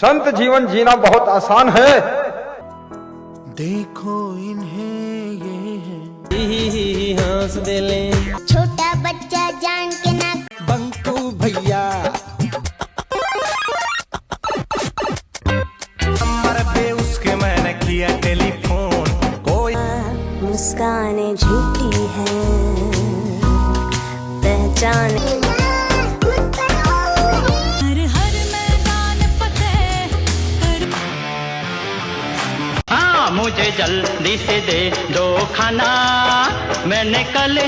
संत जीवन जीना बहुत आसान है। देखो इन्हें ये हंस देले छोटा बच्चा जान के ना बंकू भैया नंबर पे उसके मैंने किया टेलीफोन, कोई मुस्काने झूठी है पहचान मुझे जल्दी से दे दो खाना, मैंने कल